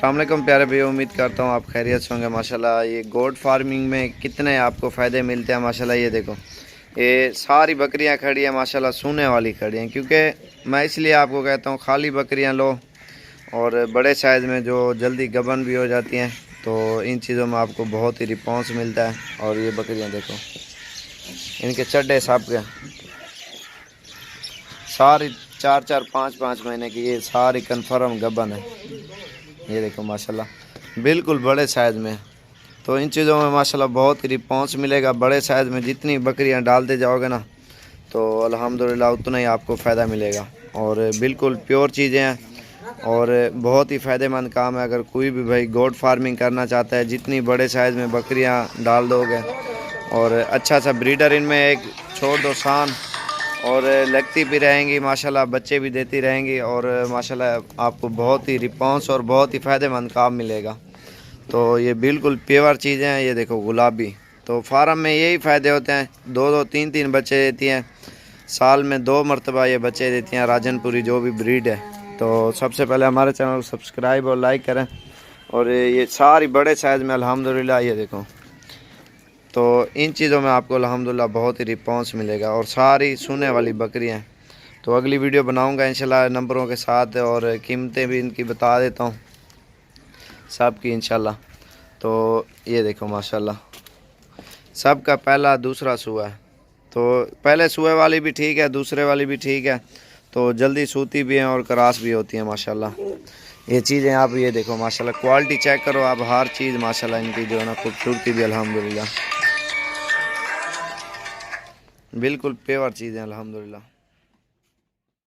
अस्सलाम वालेकुम प्यारे भाई, उम्मीद करता हूँ आप खैरियत से होंगे। माशाल्लाह ये गोट फार्मिंग में कितने आपको फ़ायदे मिलते हैं माशाल्लाह। ये देखो, ये सारी बकरियां खड़ी हैं माशाल्लाह, सूने वाली खड़ी हैं। क्योंकि मैं इसलिए आपको कहता हूँ खाली बकरियां लो, और बड़े साइज़ में जो जल्दी गबन भी हो जाती हैं, तो इन चीज़ों में आपको बहुत ही रिस्पॉन्स मिलता है। और ये बकरियाँ देखो, इनके चड्डे साहब के सारी 4-4, 5-5 महीने की, ये सारी कन्फर्म गबन है। ये देखो माशाल्लाह बिल्कुल बड़े साइज़ में। तो इन चीज़ों में माशाल्लाह बहुत ही रिस्पॉन्स मिलेगा। बड़े साइज़ में जितनी बकरियां डालते जाओगे ना, तो अल्हम्दुलिल्लाह उतना ही आपको फ़ायदा मिलेगा। और बिल्कुल प्योर चीज़ें हैं और बहुत ही फ़ायदेमंद काम है। अगर कोई भी भाई गोट फार्मिंग करना चाहता है, जितनी बड़े साइज़ में बकरियां डाल दोगे और अच्छा सा ब्रीडर इनमें एक छोड़ दो शान, और लगती भी रहेंगी माशाल्लाह, बच्चे भी देती रहेंगी, और माशाल्लाह आपको बहुत ही रिस्पॉन्स और बहुत ही फ़ायदेमंद काम मिलेगा। तो ये बिल्कुल प्योर चीज़ें हैं। ये देखो गुलाबी, तो फार्म में यही फ़ायदे होते हैं। 2-2, 3-3 बच्चे देती हैं, साल में 2 मरतबा ये बच्चे देती हैं राजनपुरी जो भी ब्रीड है। तो सबसे पहले हमारे चैनल को सब्सक्राइब और लाइक करें। और ये सारी बड़े साइज़ में अल्हम्दुलिल्लाह, ये देखो, तो इन चीज़ों में आपको अल्हम्दुलिल्लाह बहुत ही रिस्पॉन्स मिलेगा। और सारी सूने वाली बकरियाँ हैं। तो अगली वीडियो बनाऊंगा इंशाल्लाह नंबरों के साथ, और कीमतें भी इनकी बता देता हूँ सब की इंशाल्लाह। तो ये देखो माशाल्लाह, सब का पहला दूसरा सूआ है। तो पहले सूए वाली भी ठीक है, दूसरे वाली भी ठीक है। तो जल्दी सूती भी हैं और क्रॉस भी होती हैं माशाल्लाह। ये चीज़ें आप ये देखो माशाल्लाह, क्वालिटी चेक करो आप, हर चीज़ माशाल्लाह इनकी जो है ना, खूबसूरती भी अल्हम्दुलिल्लाह बिल्कुल प्योर चीज़ें अल्हम्दुलिल्लाह।